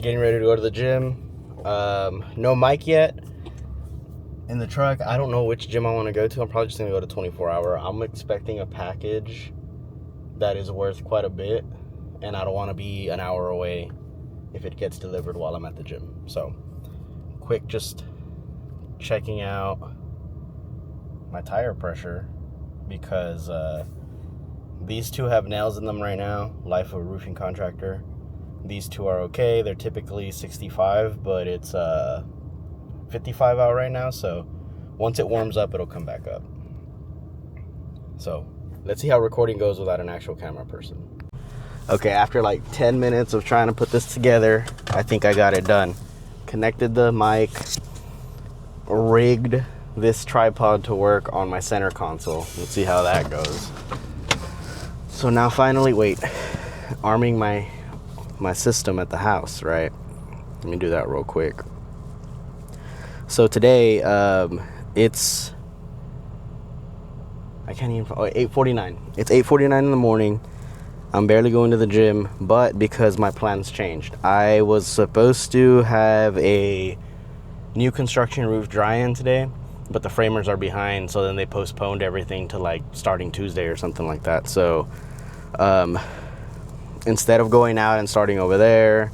Getting ready to go to the gym. No mic yet in the truck. I don't know which gym I want to go to. I'm probably just going to go to 24 Hour. I'm expecting a package that is worth quite a bit, and I don't want to be an hour away if it gets delivered while I'm at the gym. So, quick just checking out my tire pressure because these two have nails in them right now. Life of a roofing contractor. These two are okay. They're typically 65, but it's 55 out right now. So once it warms up, it'll come back up. So let's see how recording goes without an actual camera person. Okay, after like 10 minutes of trying to put this together, I think I got it done. Connected the mic, rigged this tripod to work on my center console. Let's see how that goes. So now finally, arming my system at the house, right? Let me do that real quick. So today, it's 8:49. It's 8:49 in the morning. I'm barely going to the gym, but because my plans changed. I was supposed to have a new construction roof dry-in today, but the framers are behind, so then they postponed everything to like starting Tuesday or something like that. So, instead of going out and starting over there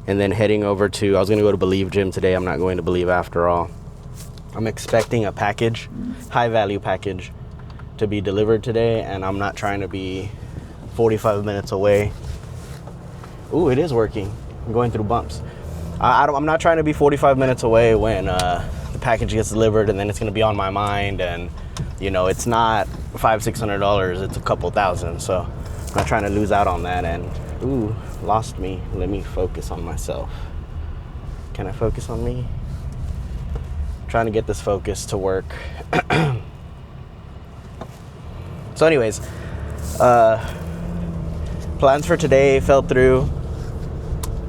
and then heading over to, I was going to go to Believe Gym today. I'm not going to Believe after all. I'm expecting a package, high value package, to be delivered today, and I'm not trying to be 45 minutes away. Ooh, it is working. I'm going through bumps. I'm not trying to be 45 minutes away when the package gets delivered and then it's going to be on my mind, and you know, it's not $500-$600, it's a couple thousand. So I'm not trying to lose out on that. And ooh, lost me. Let me focus on myself. Can I focus on me? I'm trying to get this focus to work. So anyways, plans for today fell through.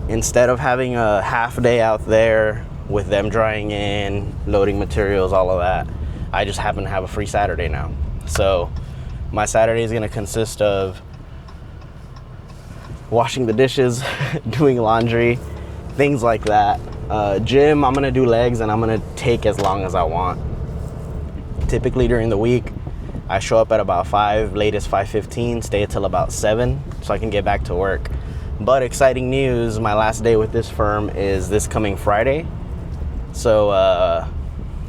Instead of having a half day out there with them drying in, loading materials, all of that, I just happen to have a free Saturday now. So my Saturday is going to consist of washing the dishes, doing laundry, things like that. Gym, I'm going to do legs, and I'm going to take as long as I want. Typically during the week, I show up at about 5, latest 5:15, stay until about 7 so I can get back to work. But exciting news, my last day with this firm is this coming Friday. So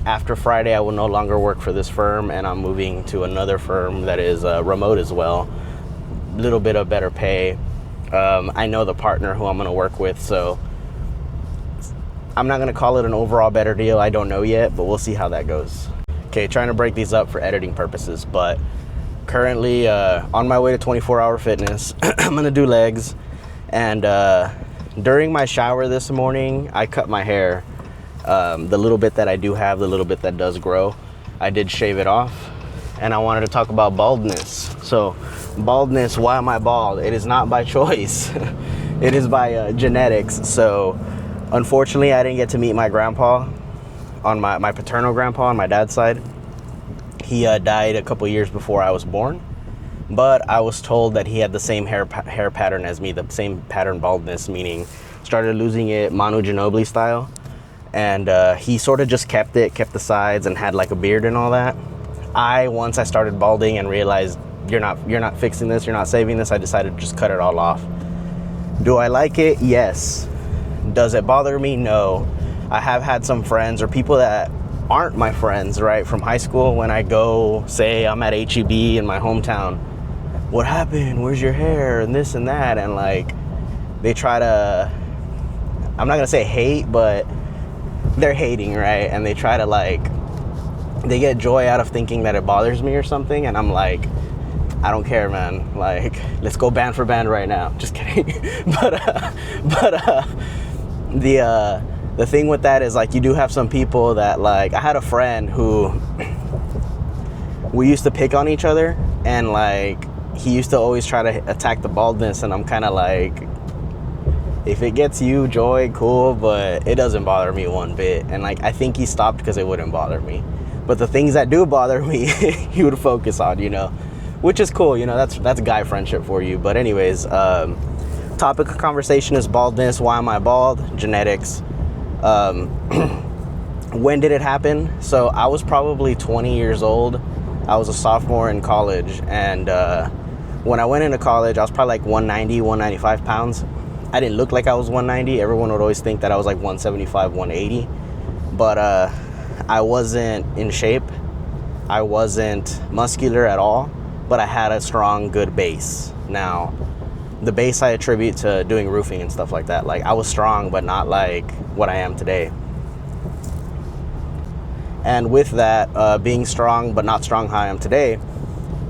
after Friday, I will no longer work for this firm, and I'm moving to another firm that is remote as well. A little bit of better pay. I know the partner who I'm going to work with, so I'm not going to call it an overall better deal. I don't know yet, but we'll see how that goes. Okay, trying to break these up for editing purposes, but currently on my way to 24 Hour Fitness. I'm going to do legs, and during my shower this morning, I cut my hair. The little bit that I do have, the little bit that does grow, I did shave it off, and I wanted to talk about baldness. So baldness, why am I bald? It is not by choice. It is by genetics. So unfortunately, I didn't get to meet my grandpa, on my paternal grandpa on my dad's side. He died a couple years before I was born, but I was told that he had the same hair pattern as me, the same pattern baldness, meaning started losing it Manu Ginobili style. And he sort of just kept the sides, and had like a beard and all that. Once I started balding and realized you're not fixing this, you're not saving this, I decided to just cut it all off. Do I like it? Yes. Does it bother me? No. I have had some friends or people that aren't my friends, right, from high school, when I go, say I'm at HEB in my hometown, what happened? Where's your hair? And this and that. And like, they try to, I'm not gonna say hate, but they're hating, right? And they try to like, they get joy out of thinking that it bothers me or something. And I'm like, I don't care, man. Like, let's go band for band right now. Just kidding. The thing with that is, like, you do have some people that, like, I had a friend who we used to pick on each other, and like, he used to always try to attack the baldness, and I'm kind of like, if it gets you joy, cool, but it doesn't bother me one bit. And like, I think he stopped because it wouldn't bother me. But the things that do bother me, he would focus on, you know, which is cool, you know, that's guy friendship for you. But anyways, Topic of conversation is baldness. Why am I bald? Genetics. When did it happen? So I was probably 20 years old. I was a sophomore in college, and when I went into college, I was probably like 190, 195 pounds. I didn't look like I was 190. Everyone would always think that I was like 175, 180. But I wasn't in shape. I wasn't muscular at all, but I had a strong, good base. Now, the base I attribute to doing roofing and stuff like that. Like, I was strong, but not like what I am today. And with that, being strong, but not strong how I am today,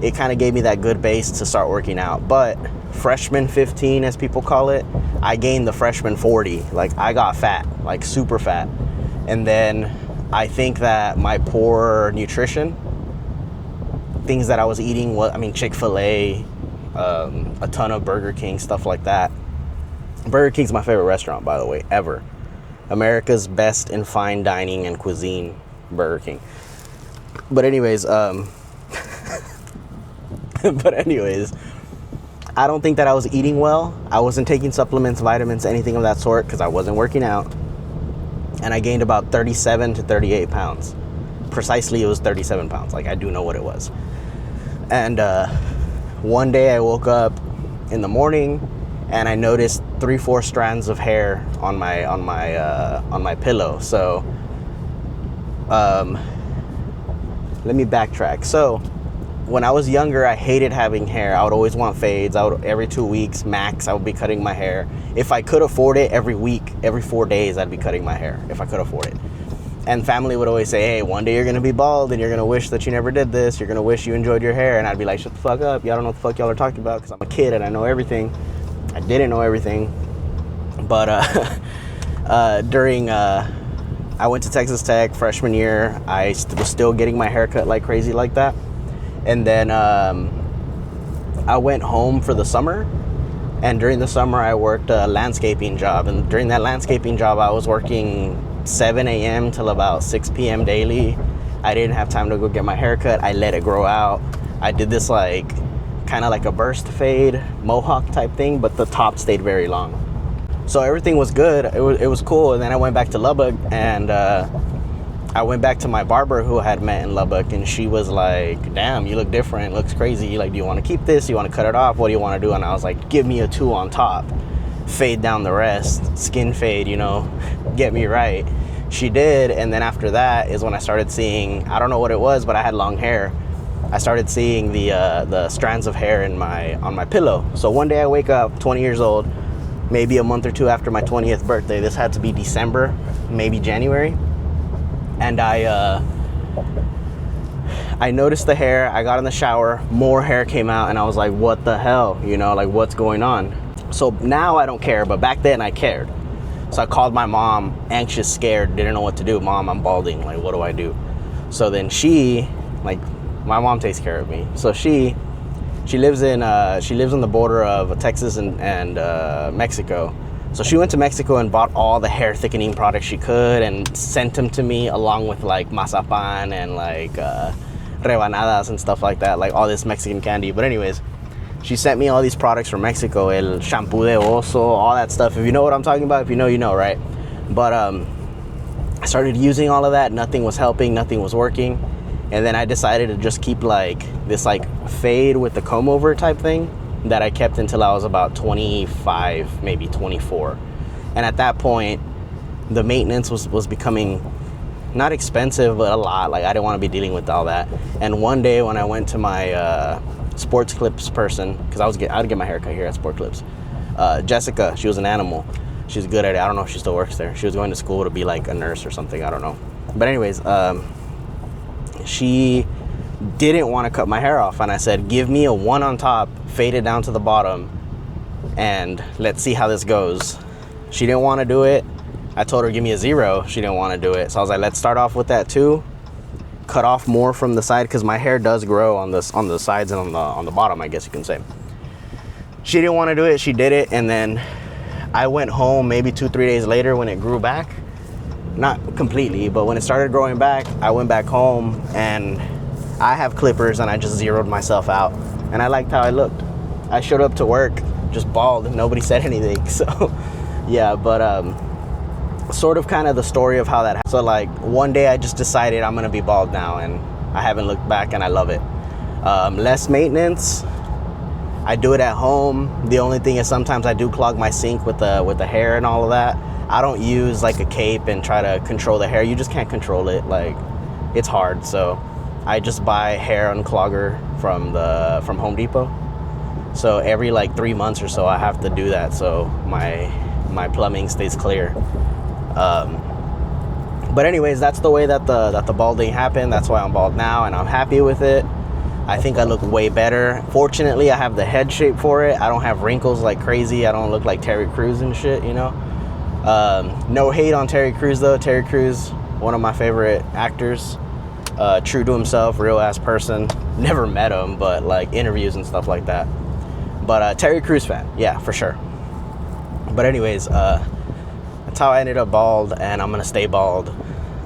it kind of gave me that good base to start working out. But freshman 15, as people call it, I gained the freshman 40. Like, I got fat, like super fat. And then I think that my poor nutrition, things that I was eating, Chick-fil-A, a ton of Burger King, stuff like that. Burger King's my favorite restaurant, by the way, ever. America's best in fine dining and cuisine, Burger King. But anyways, I don't think that I was eating well. I wasn't taking supplements, vitamins, anything of that sort, because I wasn't working out. And I gained about 37 to 38 pounds. Precisely, it was 37 pounds. Like, I do know what it was. And one day I woke up in the morning and I noticed 3-4 strands of hair on my pillow. So let me backtrack. So when I was younger, I hated having hair. I would always want fades. Every 2 weeks max, I would be cutting my hair. If I could afford it, every week, every 4 days, I'd be cutting my hair if I could afford it. And family would always say, hey, one day you're going to be bald and you're going to wish that you never did this. You're going to wish you enjoyed your hair. And I'd be like, shut the fuck up. Y'all don't know what the fuck y'all are talking about, because I'm a kid and I know everything. I didn't know everything. But I went to Texas Tech freshman year. I was still getting my hair cut like crazy like that. And then I went home for the summer. And during the summer, I worked a landscaping job. And during that landscaping job, I was working 7 a.m. till about 6 p.m. daily. I didn't have time to go get my hair cut. I let it grow out. I did this like kind of like a burst fade mohawk type thing, but the top stayed very long. So everything was good. It was cool. And then I went back to Lubbock, and I went back to my barber who I had met in Lubbock, and she was like, damn, you look different. It looks crazy. Like, do you want to keep this? Do you want to cut it off? What do you want to do? And I was like, give me a 2 on top. Fade down the rest. Skin fade, get me right. She did. And then after that is when I started seeing, I don't know what it was, but I had long hair. I started seeing the strands of hair on my pillow. So one day I wake up, 20 years old, maybe a month or two after my 20th birthday. This had to be December, maybe January. And I noticed the hair. I got in the shower, more hair came out, and I was like, what the hell? Like, what's going on? So now I don't care, but back then I cared. So I called my mom, anxious, scared, didn't know what to do. Mom, I'm balding. Like, what do I do? So then my mom takes care of me. So she lives in the border of Texas and Mexico. So she went to Mexico and bought all the hair thickening products she could and sent them to me, along with like mazapan and like rebanadas and stuff like that, like all this Mexican candy. But anyways, she sent me all these products from Mexico, el shampoo de oso, all that stuff. If you know what I'm talking about, if you know, you know, right? But I started using all of that. Nothing was helping, nothing was working. And then I decided to just keep like this like fade with the comb over type thing that I kept until I was about 25, maybe 24. And at that point, the maintenance was becoming not expensive, but a lot. Like, I didn't want to be dealing with all that. And one day when I went to my Sports Clips person, because I would get my hair cut here at Sport Clips. Jessica, she was an animal. She's good at it. I don't know if she still works there. She was going to school to be like a nurse or something. I don't know. But anyways, she didn't want to cut my hair off, and I said, give me a 1 on top, fade it down to the bottom, and let's see how this goes. She didn't want to do it. I told her give me a 0. She didn't want to do it. So I was like, let's start off with that 2, cut off more from the side, because my hair does grow on the sides and on the bottom, I guess you can say. She didn't want to do it. She did it, and then I went home maybe 2-3 days later when it grew back. Not completely, but when it started growing back, I went back home, and I have clippers, and I just zeroed myself out, and I liked how I looked. I showed up to work just bald and nobody said anything. So yeah, but sort of kind of the story of how that happened. So like one day I just decided I'm gonna be bald now, and I haven't looked back, and I love it. Less maintenance. I do it at home. The only thing is sometimes I do clog my sink with the hair and all of that. I don't use like a cape and try to control the hair. You just can't control it. Like, it's hard. So I just buy hair unclogger from Home Depot. So every like 3 months or so I have to do that, so my plumbing stays clear. But anyways, that's the way that the balding happened. That's why I'm bald now, and I'm happy with it. I think I look way better. Fortunately, I have the head shape for it. I don't have wrinkles like crazy. I don't look like Terry Crews and shit, you know. No hate on Terry Crews though. Terry Crews, one of my favorite actors. True to himself, real ass person. Never met him, but like interviews and stuff like that. But Terry Crews fan, yeah, for sure. But anyways, that's how I ended up bald, and I'm gonna stay bald.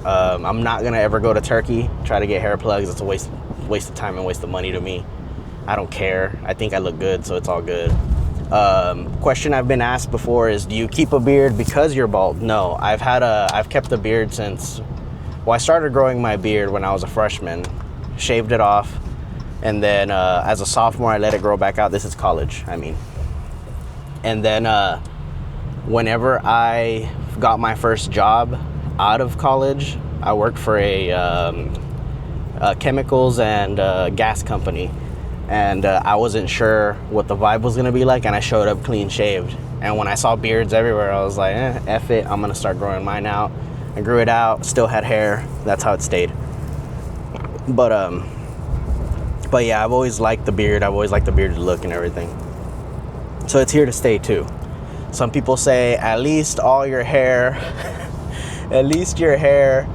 I'm not gonna ever go to Turkey, try to get hair plugs. It's a waste of time and waste of money to me. I don't care. I think I look good, so it's all good. Question I've been asked before is, do you keep a beard because you're bald? No, I've kept a beard since, well, I started growing my beard when I was a freshman, shaved it off, and then as a sophomore I let it grow back out. This is college, I mean. And then whenever I got my first job out of college, I worked for a chemicals and gas company, and I wasn't sure what the vibe was gonna be like, and I showed up clean shaved, and when I saw beards everywhere, I was like, F it, I'm gonna start growing mine out. I grew it out, still had hair. That's how it stayed. But yeah, I've always liked the beard. I've always liked the bearded look and everything, so it's here to stay too. Some people say at least all your hair at least your hair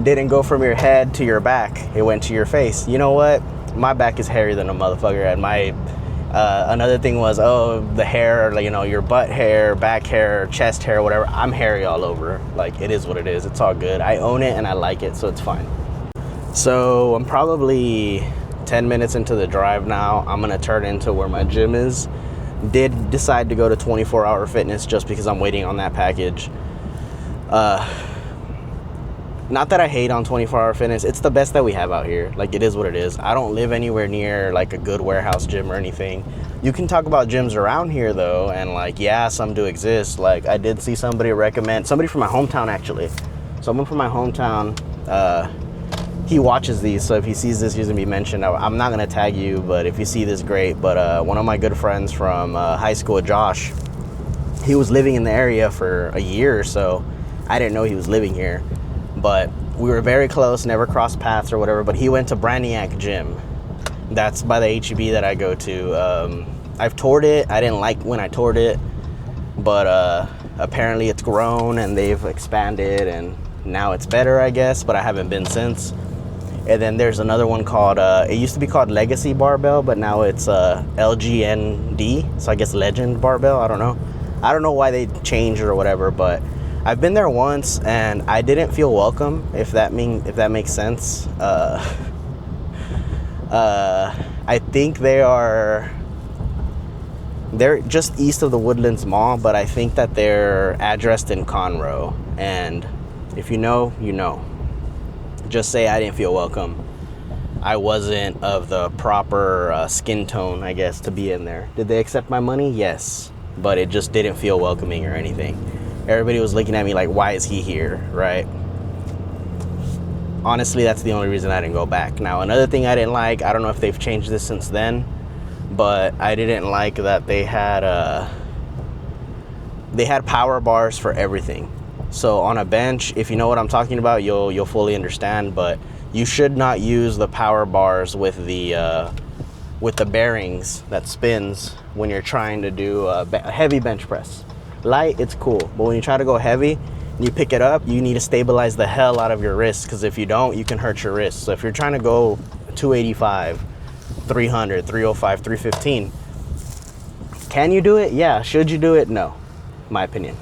didn't go from your head to your back, it went to your face. You know what, my back is hairier than a motherfucker. And my another thing was, the hair, like, you know, your butt hair, back hair, chest hair, whatever, I'm hairy all over. Like, it is what it is. It's all good. I own it and I like it, so it's fine. So I'm probably 10 minutes into the drive now. I'm gonna turn into where my gym is. Did decide to go to 24-hour fitness just because I'm waiting on that package. Not that I hate on 24-hour fitness. It's the best that we have out here. Like, it is what it is. I don't live anywhere near like a good warehouse gym or anything. You can talk about gyms around here though, and like, yeah, some do exist. Like, I did see somebody from my hometown, actually. Someone from my hometown, he watches these, so if he sees this, he's gonna be mentioned. I'm not gonna tag you, but if you see this, great. But one of my good friends from high school, Josh, he was living in the area for a year or so. I didn't know he was living here, but we were very close, never crossed paths or whatever. But he went to Braniac Gym. That's by the HEB that I go to. I've toured it. I didn't like when I toured it, but apparently it's grown and they've expanded, and now it's better, I guess, but I haven't been since. And then there's another one called, it used to be called Legacy Barbell, but now it's LGND, so I guess Legend Barbell. I don't know why they changed or whatever, but I've been there once and I didn't feel welcome, if that makes sense. I think they're just east of the Woodlands Mall, but I think that they're addressed in Conroe. And if you know, you know. Just say I didn't feel welcome. I wasn't of the proper skin tone, I guess, to be in there. Did they accept my money? Yes. But it just didn't feel welcoming or anything. Everybody was looking at me like, why is he here, right? Honestly, that's the only reason I didn't go back. Now, another thing I didn't like, I don't know if they've changed this since then, but I didn't like that they had power bars for everything. So on a bench, if you know what I'm talking about, you'll fully understand. But you should not use the power bars with the bearings that spins when you're trying to do a heavy bench press. Light, it's cool, but when you try to go heavy and you pick it up, you need to stabilize the hell out of your wrists, because if you don't, you can hurt your wrists. So if you're trying to go 285, 300, 305, 315, can you do it? Yeah. Should you do it? No, my opinion.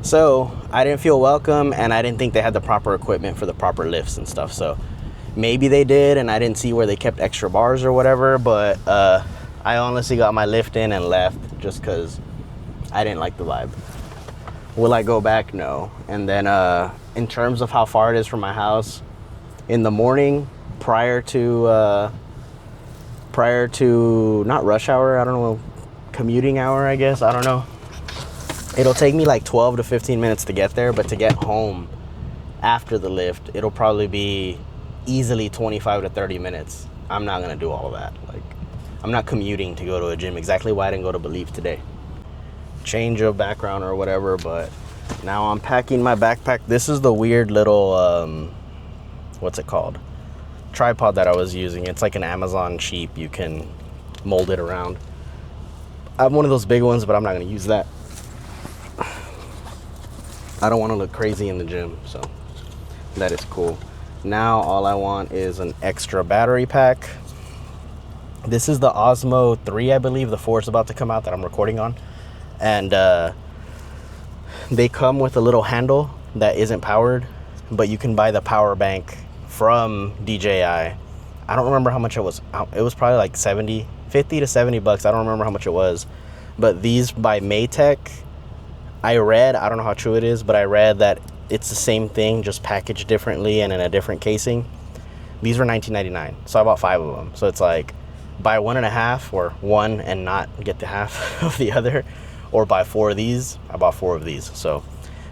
So I didn't feel welcome, and I didn't think they had the proper equipment for the proper lifts and stuff. So maybe they did, and I didn't see where they kept extra bars or whatever, but I honestly got my lift in and left. just because I didn't like the vibe. Will I go back? No. And then in terms of how far it is from my house, in the morning prior to not rush hour, I don't know, commuting hour, I guess, I don't know, it'll take me like 12 to 15 minutes to get there, but to get home after the lift, it'll probably be easily 25 to 30 minutes. I'm not gonna do all of that. Like, I'm not commuting to go to a gym. Exactly why I didn't go to Believe today. Change of background or whatever, but now I'm packing my backpack. This is the weird little what's it called, tripod that I was using. It's like an Amazon cheap, you can mold it around. I have one of those big ones, but I'm not gonna use that. I don't want to look crazy in the gym, so that is cool. Now all I want is an extra battery pack. This is the Osmo 3, I believe. The 4 is about to come out that I'm recording on. And they come with a little handle that isn't powered, but you can buy the power bank from DJI. I don't remember how much it was. It was probably like 50 to 70 bucks. I don't remember how much it was. But these by Maytech, I don't know how true it is, but I read that it's the same thing, just packaged differently and in a different casing. These were $19.99, so I bought 5 of them. So it's like, buy 1.5 or 1 and not get the half of the other, or buy 4 of these. I bought 4 of these, so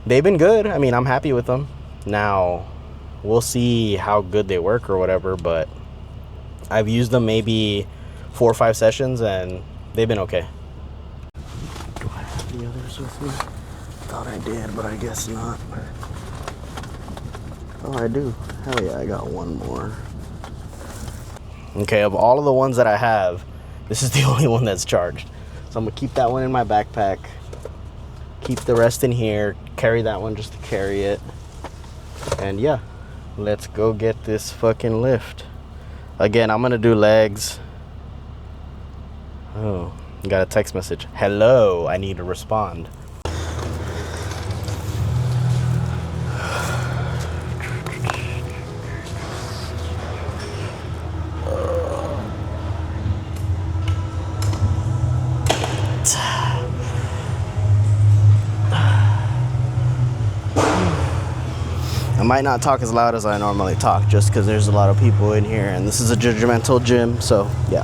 they've been good. I mean, I'm happy with them. Now, we'll see how good they work or whatever, but I've used them maybe 4 or 5 sessions and they've been okay. Do I have the others with me? Thought I did, but I guess not. Oh, I do. Hell yeah, I got one more. Okay, of all of the ones that I have, this is the only one that's charged. So I'm gonna keep that one in my backpack, keep the rest in here, carry that one just to carry it. And yeah, let's go get this fucking lift. Again, I'm gonna do legs. Oh, got a text message. Hello, I need to respond. I might not talk as loud as I normally talk just because there's a lot of people in here and this is a judgmental gym, so yeah.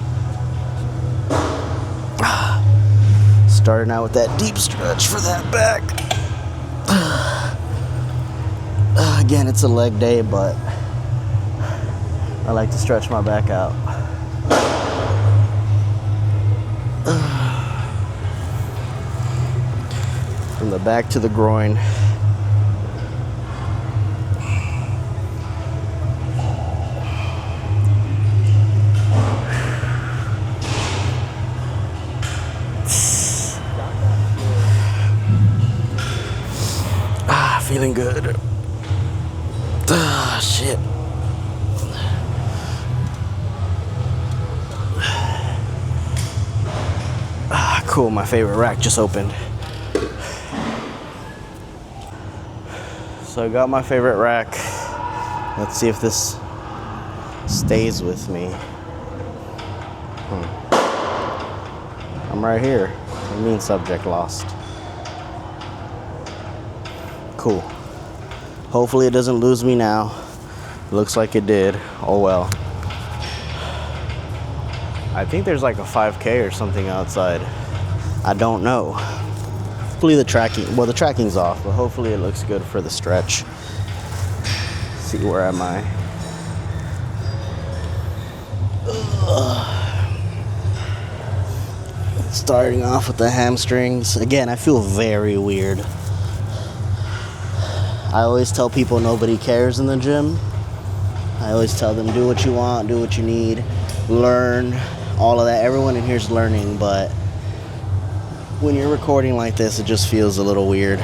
Starting out with that deep stretch for that back. Again, it's a leg day, but I like to stretch my back out. From the back to the groin. Feeling good. Ah, shit. Ah, cool. My favorite rack just opened. So I got my favorite rack. Let's see if this stays with me. I'm right here. What do you mean subject lost? Cool. Hopefully it doesn't lose me now. Looks like it did. Oh well. I think there's like a 5K or something outside. I don't know. Hopefully the tracking's off, but hopefully it looks good for the stretch. See, where am I? Starting off with the hamstrings. Again, I feel very weird. I always tell people nobody cares in the gym. I always tell them do what you want, do what you need, learn, all of that. Everyone in here's learning, but when you're recording like this, it just feels a little weird.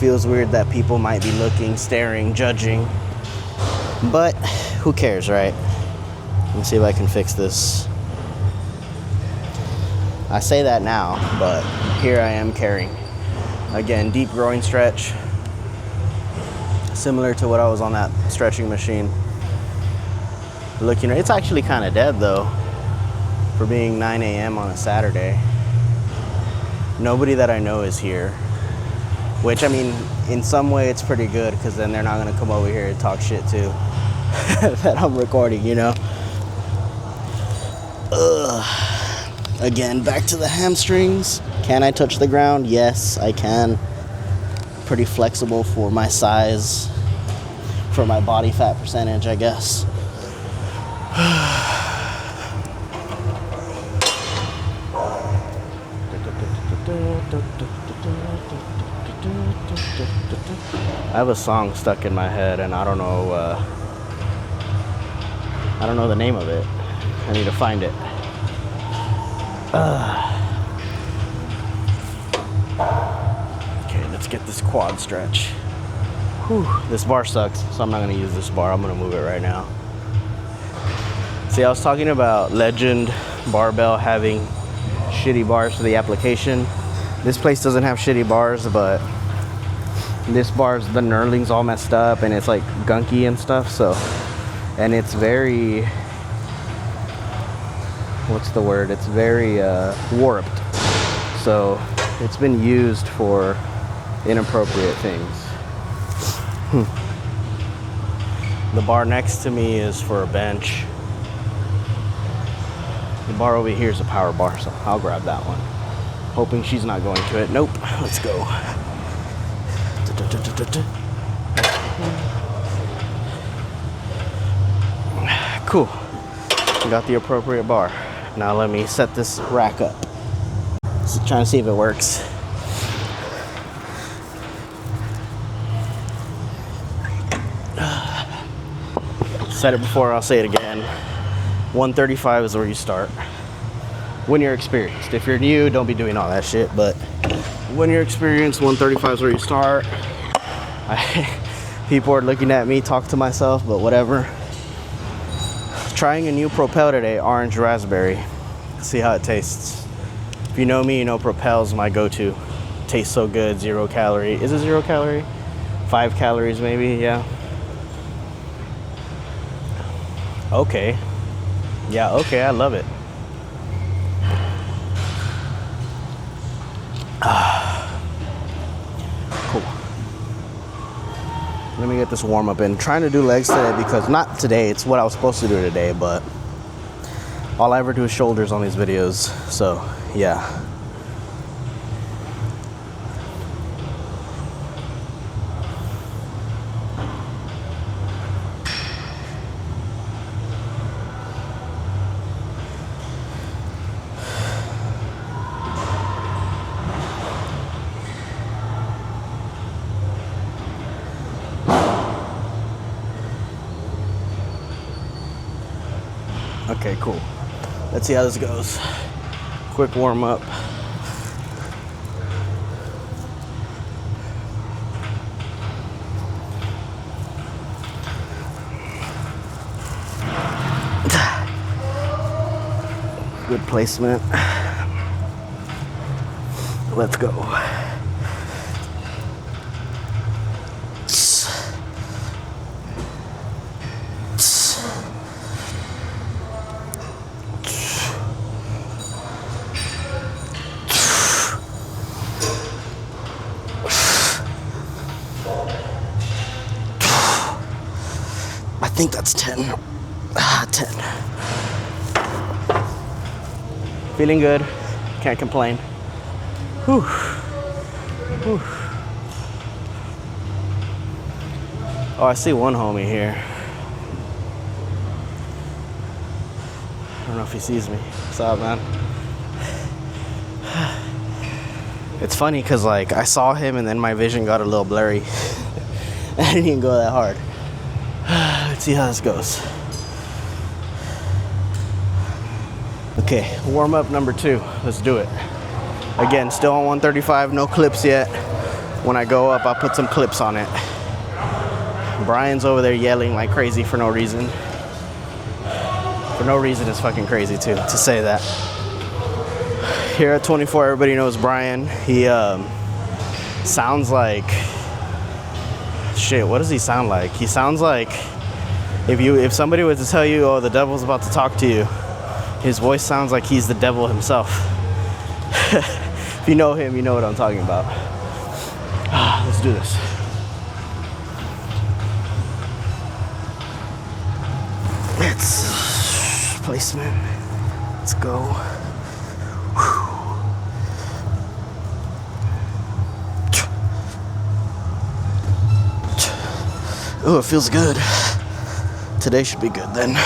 Feels weird that people might be looking, staring, judging. But who cares, right? Let me see if I can fix this. I say that now, but here I am carrying. Again, deep groin stretch, similar to what I was on that stretching machine. Looking, it's actually kind of dead though. for being 9 a.m. on a Saturday. Nobody that I know is here, which, I mean, in some way it's pretty good, because then they're not gonna come over here and talk shit too that I'm recording, you know. Again, back to the hamstrings. Can I touch the ground? Yes, I can. Pretty flexible for my size, for my body fat percentage, I guess. I have a song stuck in my head, and I don't know the name of it. I need to find it. Okay, let's get this quad stretch. Whew, this bar sucks, so I'm not gonna use this bar. I'm gonna move it right now. See, I was talking about Legend Barbell having shitty bars for the application. This place doesn't have shitty bars, but this bar's, the knurling's all messed up, and it's like gunky and stuff, so, and it's very, what's the word? It's very warped. So it's been used for inappropriate things. The bar next to me is for a bench. The bar over here is a power bar, so I'll grab that one. Hoping she's not going to it. Nope. Let's go. Cool. Got the appropriate bar. Now let me set this rack up. Just trying to see if it works. Said it before, I'll say it again. 135 is where you start. When you're experienced. If you're new, don't be doing all that shit, but when you're experienced, 135 is where you start. People are looking at me, talk to myself, but whatever. Trying a new Propel today, orange raspberry. See how it tastes. If you know me, you know Propel's my go-to. Tastes so good, 0 calorie. Is it 0 calorie? 5 calories maybe, yeah. Okay. Yeah, okay, I love it. Cool. Let me get this warm up in. Trying to do legs today because, not today, it's what I was supposed to do today, but all I ever do is shoulders on these videos, so yeah. Okay, cool. Let's see how this goes. Quick warm up. Good placement. Let's go. I think that's 10. 10. Feeling good. Can't complain. Whew. Whew. Oh, I see one homie here. I don't know if he sees me. What's up, man? It's funny because, like, I saw him and then my vision got a little blurry. I didn't even go that hard. Let's see how this goes. Okay, warm up number 2. Let's do it. Again, still on 135, no clips yet. When I go up, I'll put some clips on it. Brian's over there yelling like crazy for no reason. For no reason is fucking crazy too, to say that. Here at 24, everybody knows Brian. He sounds like, shit, what does he sound like? He sounds like if somebody was to tell you, oh, the devil's about to talk to you, His voice sounds like he's the devil himself. If you know him, you know what I'm talking about. Let's do this. Let's placement. Let's go. Oh, it feels good. Today should be good then.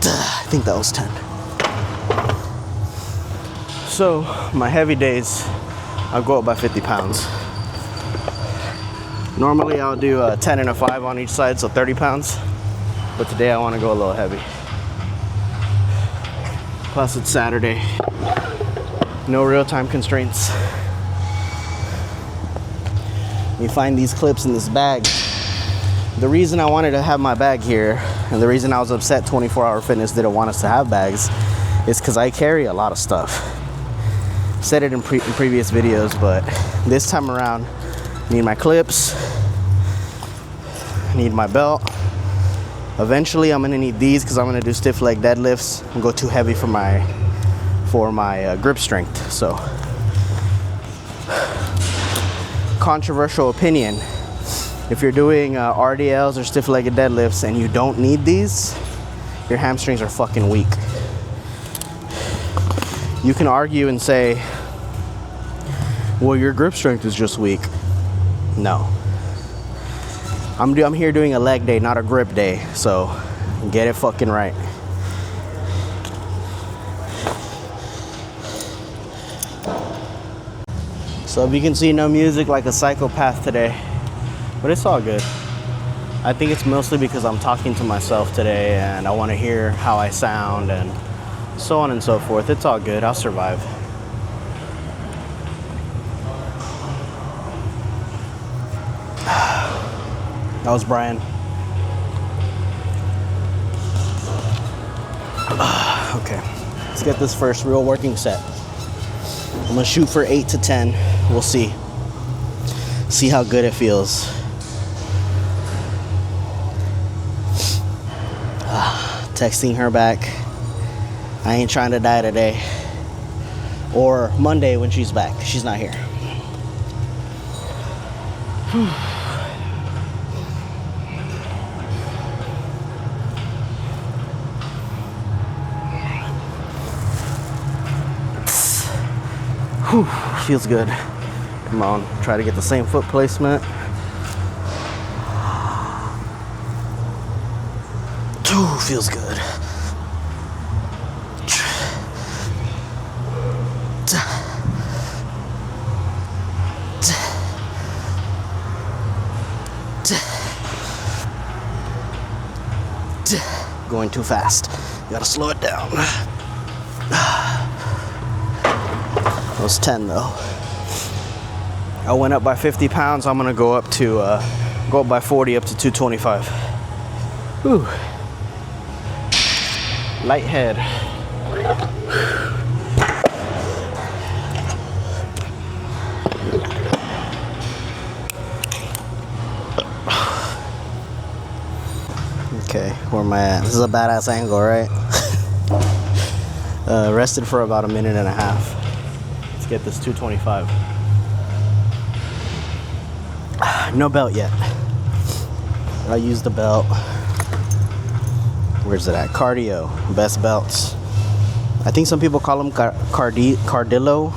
I think that was 10. So, my heavy days, I'll go up by 50 pounds. Normally I'll do a 10 and a 5 on each side, so 30 pounds. But today I want to go a little heavy. Plus it's Saturday. No real time constraints. You find these clips in this bag. The reason I wanted to have my bag here, and the reason I was upset 24 Hour Fitness didn't want us to have bags, is because I carry a lot of stuff. Said it in previous videos, but this time around, I need my clips, I need my belt. Eventually, I'm gonna need these because I'm gonna do stiff leg deadlifts and go too heavy for my grip strength. So, controversial opinion. If you're doing RDLs or stiff-legged deadlifts and you don't need these, your hamstrings are fucking weak. You can argue and say, well, your grip strength is just weak. No. I'm here doing a leg day, not a grip day, so get it fucking right. So if you can see, no music like a psychopath today. But it's all good. I think it's mostly because I'm talking to myself today and I want to hear how I sound and so on and so forth. It's all good. I'll survive. That was Brian. Okay, let's get this first real working set. I'm gonna shoot for 8 to 10. We'll see. See how good it feels. Texting her back. I ain't trying to die today. Or Monday when she's back. She's not here. Whew, feels good. Come on, try to get the same foot placement. Ooh, feels good. Going too fast. You gotta slow it down. That was 10 though. I went up by 50 pounds. I'm gonna go up by 40 up to 225. Whew. Light head. Okay, where am I at? This is a badass angle, right? Rested for about a minute and a half. Let's get this 225. No belt yet. I'll use the belt. Where's it at? Cardio. Best belts. I think some people call them Cardillo,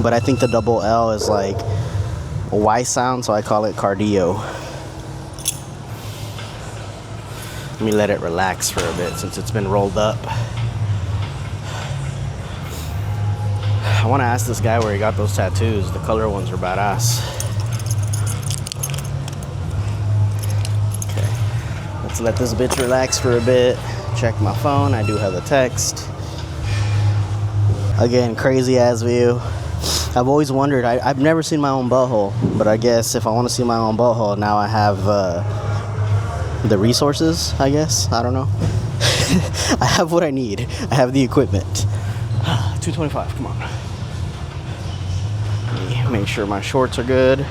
but I think the double L is like a Y sound, so I call it cardio. Let me let it relax for a bit since it's been rolled up. I want to ask this guy where he got those tattoos. The color ones are badass. Okay, let's let this bitch relax for a bit. Check my phone. I do have a text. Again, crazy ass view. I've always wondered. I've never seen my own butthole, but I guess if I want to see my own butthole, now I have the resources, I guess. I don't know. I have what I need. I have the equipment. 225, come on. Make sure my shorts are good.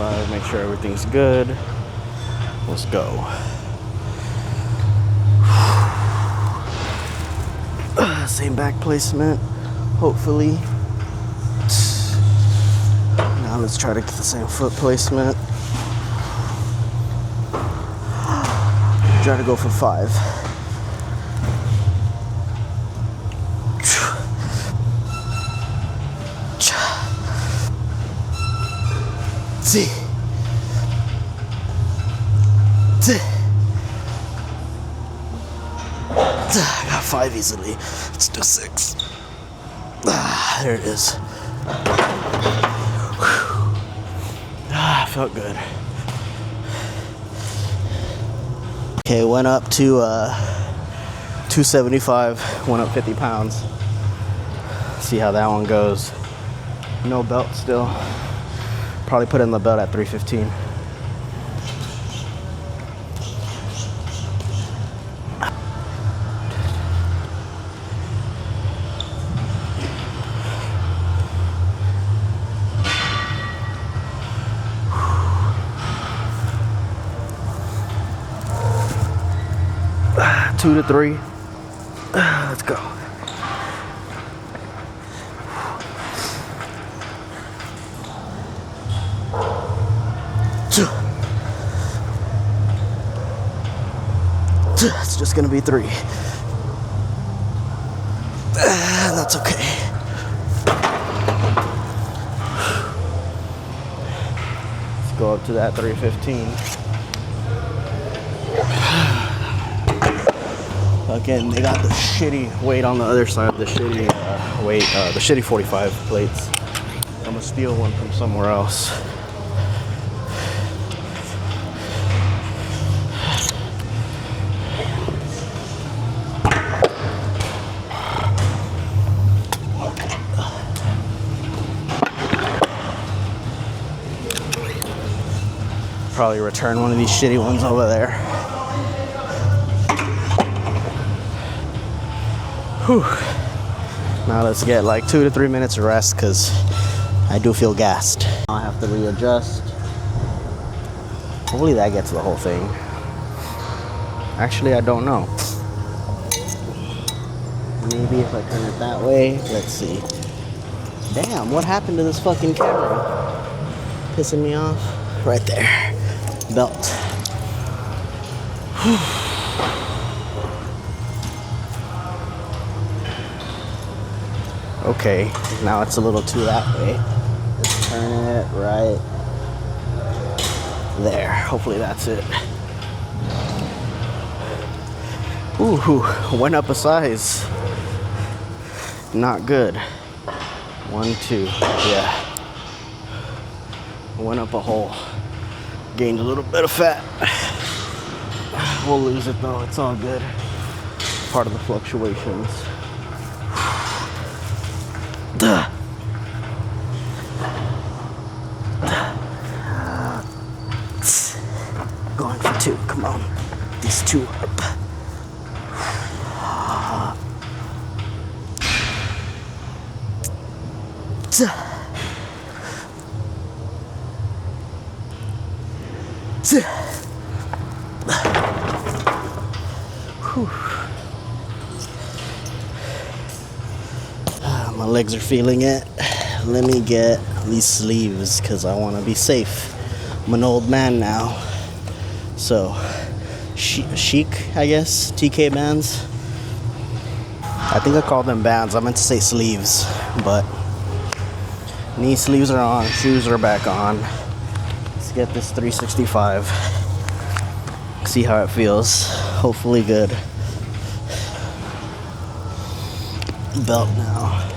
275, make sure everything's good. Let's go. Same back placement, hopefully. Now let's try to get the same foot placement. Try to go for 5. See. I got 5 easily. Let's do 6. There it is. Felt good. Okay, went up to 275, went up 50 pounds. See how that one goes. No belt still. Probably put in the belt at 315. Two to 3. Let's go. It's just gonna be 3. That's okay. Let's go up to that 315. Again, they got the shitty weight on the other side, the shitty weight, the shitty 45 plates. I'm gonna steal one from somewhere else. Probably return one of these shitty ones over there. Whew. Now let's get like 2 to 3 minutes of rest because I do feel gassed. I have to readjust. Hopefully that gets the whole thing. Actually, I don't know. Maybe if I turn it that way. Let's see. Damn, what happened to this fucking camera? Pissing me off. Right there. Belt. Whew. Okay, now it's a little too that way. Let's turn it right there. Hopefully that's it. Ooh, went up a size. Not good. 1, 2, yeah. Went up a hole. Gained a little bit of fat. We'll lose it though, it's all good. Part of the fluctuations. Going for 2, come on. These 2 up. My legs are feeling it. Let me get these sleeves because I want to be safe. I'm an old man now. So, chic, I guess, TK bands. I think I called them bands. I meant to say sleeves, but knee sleeves are on, shoes are back on. Let's get this 365. See how it feels. Hopefully good. Belt now.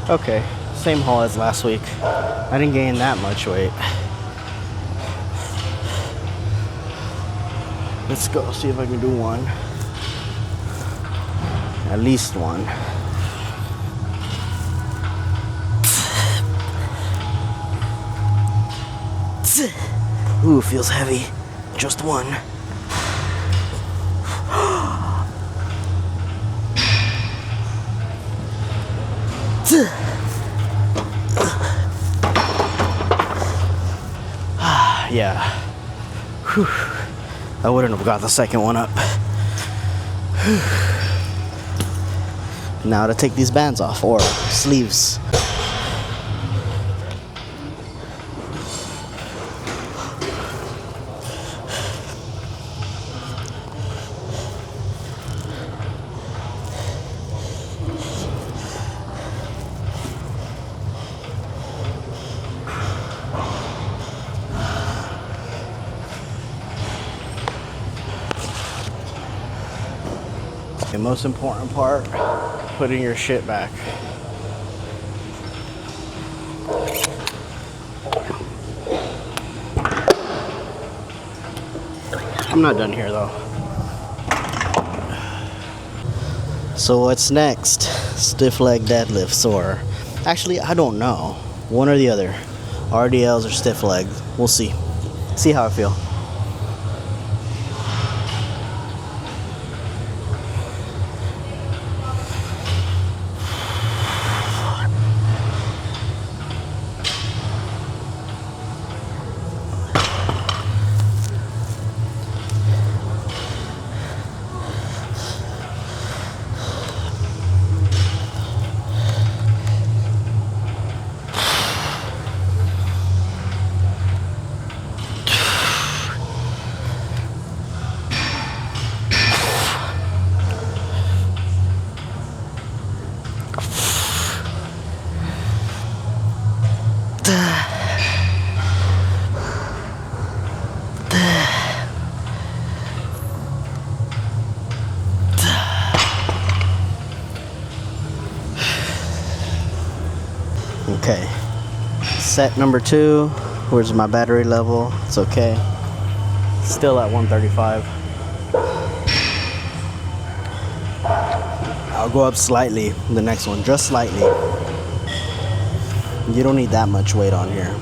Okay, same haul as last week. I didn't gain that much weight. Let's go see if I can do one. At least one. Ooh, feels heavy. Just one. Yeah. Whew. I wouldn't have got the second one up. Now to take these bands off, or sleeves. The most important part, putting your shit back. I'm not done here though. So what's next? Stiff leg deadlifts, or actually I don't know. One or the other. RDLs or stiff legs. We'll see. See how I feel. Okay, set number 2. Where's my battery level? It's okay. Still at 135. I'll go up slightly, the next one, just slightly. You don't need that much weight on here.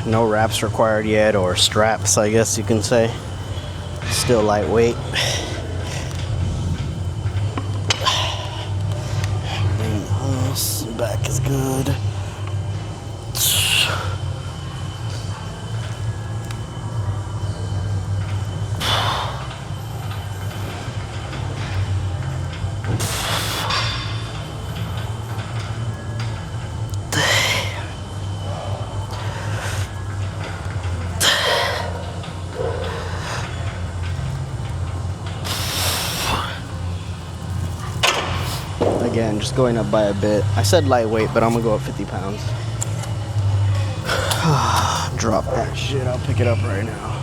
No wraps required yet, or straps, I guess you can say. Still lightweight. Back is good. Again, just going up by a bit. I said lightweight, but I'm gonna go up 50 pounds. Drop that shit, I'll pick it up right now.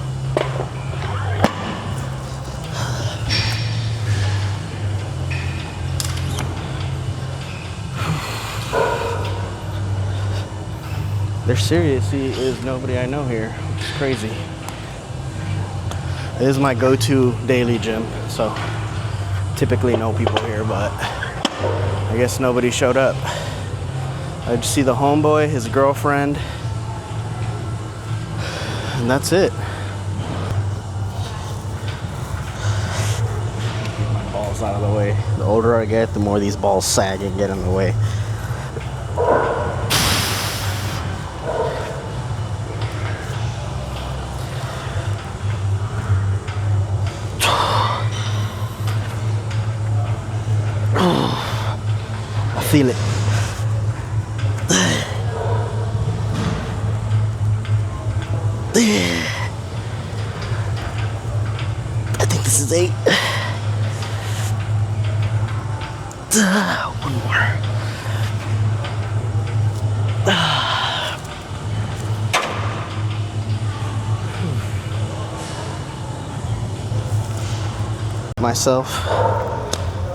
There seriously is nobody I know here, which is crazy. It is my go-to daily gym, so typically know people here, but I guess nobody showed up. I just see the homeboy, his girlfriend, and that's it. Get my balls out of the way. The older I get, the more these balls sag and get in the way. Feel it. I think this is 8. One more. Myself.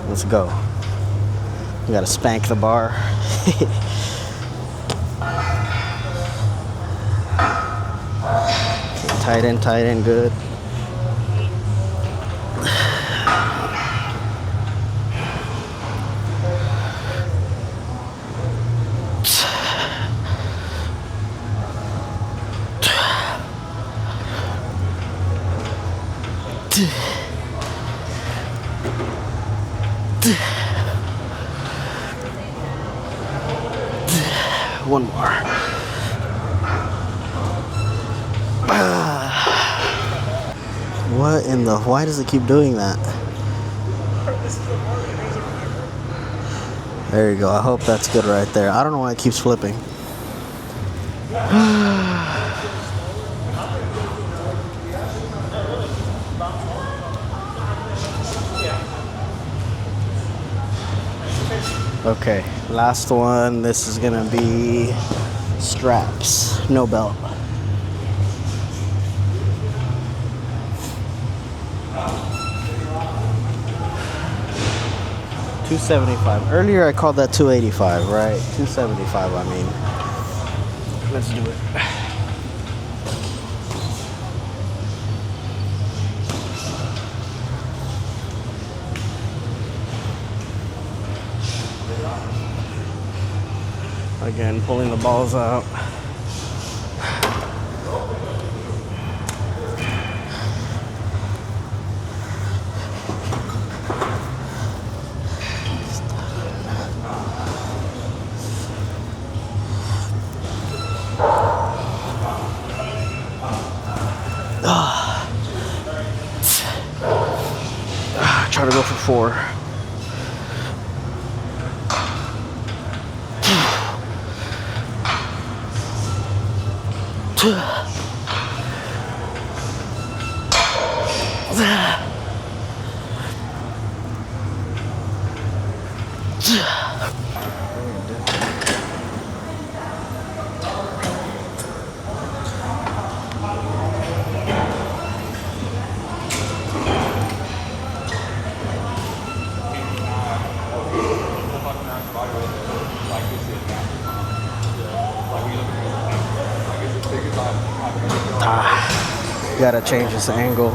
Let's go. We gotta spank the bar. tight in good. One more. What in the? Why does it keep doing that? There you go. I hope that's good right there. I don't know why it keeps flipping. Okay, last one. This is gonna be straps, no belt. $275. Earlier I called that $285, right? $275. I mean. Let's do it. Again, pulling the balls out. Try to go for 4. Gotta change this angle.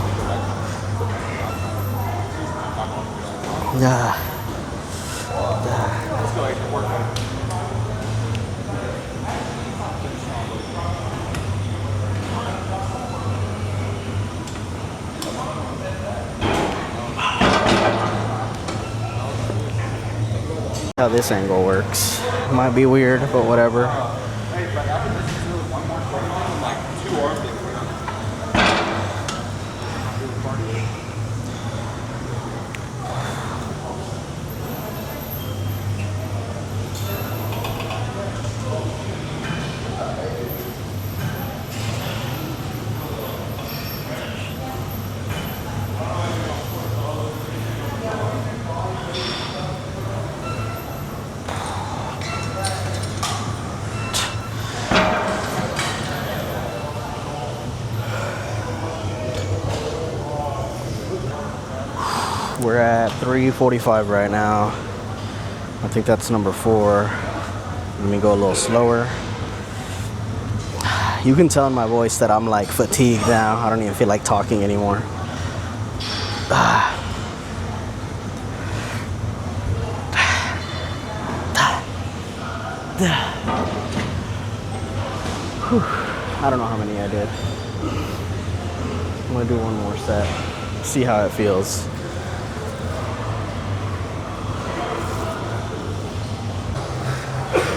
How this angle works. Might be weird, but whatever. We're at 3:45 right now. I think that's number 4. Let me go a little slower. You can tell in my voice that I'm like fatigued now. I don't even feel like talking anymore. I don't know how many I did. I'm gonna do one more set. See how it feels.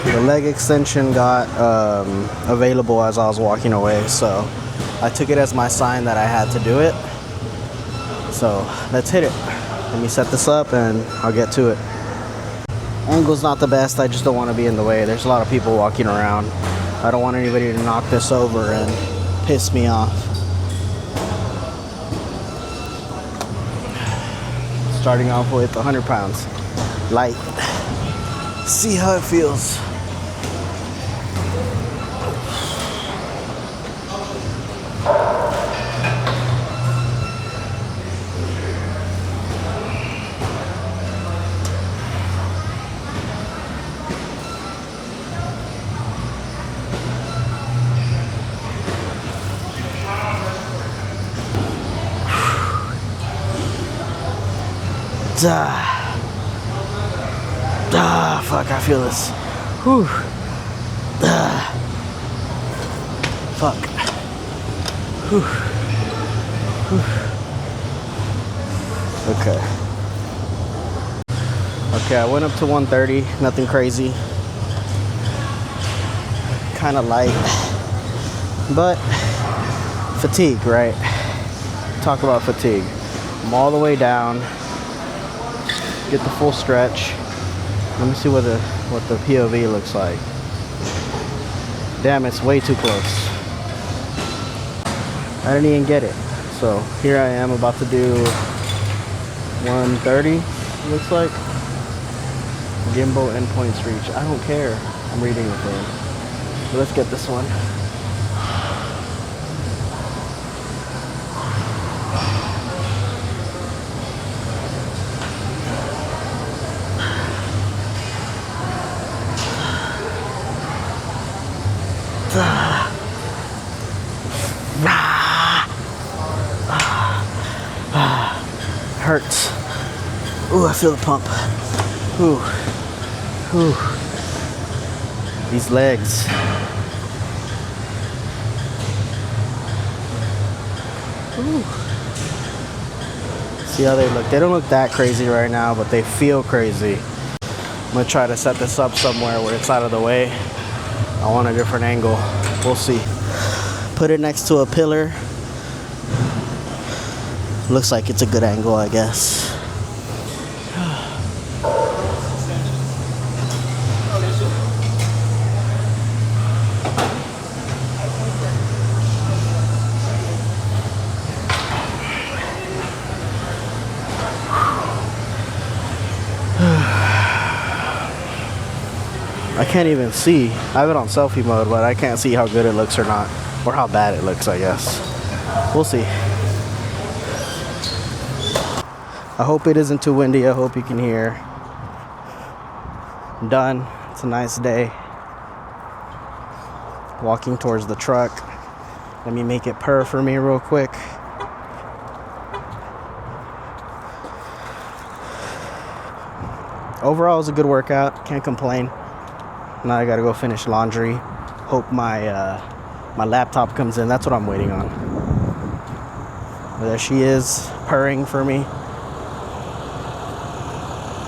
The leg extension got available as I was walking away, so I took it as my sign that I had to do it. So let's hit it. Let me set this up and I'll get to it. Angle's not the best, I just don't want to be in the way. There's a lot of people walking around. I don't want anybody to knock this over and piss me off. Starting off with 100 pounds. Light. See how it feels. Fuck, I feel this. Whew. Fuck. Whew. Whew. Okay. Okay, I went up to 130, nothing crazy. Kind of light, but fatigue, right? Talk about fatigue. I'm all the way down. Get the full stretch. Let me see what the POV looks like. Damn, it's way too close. I didn't even get it. So here I am about to do 130, looks like. Gimbal endpoints reach. I don't care. I'm reading the thing. So let's get this one. Hurts. Ooh, I feel the pump. Ooh. Ooh. These legs. Ooh. See how they look? They don't look that crazy right now, but they feel crazy. I'm gonna try to set this up somewhere where it's out of the way. I want a different angle. We'll see. Put it next to a pillar. Looks like it's a good angle, I guess. I can't even see. I have it on selfie mode, but I can't see how good it looks or not. Or how bad it looks, I guess. We'll see. I hope it isn't too windy. I hope you can hear. I'm done. It's a nice day. Walking towards the truck. Let me make it purr for me real quick. Overall, it was a good workout. Can't complain. Now I gotta go finish laundry. Hope my my laptop comes in. That's what I'm waiting on. There she is, purring for me.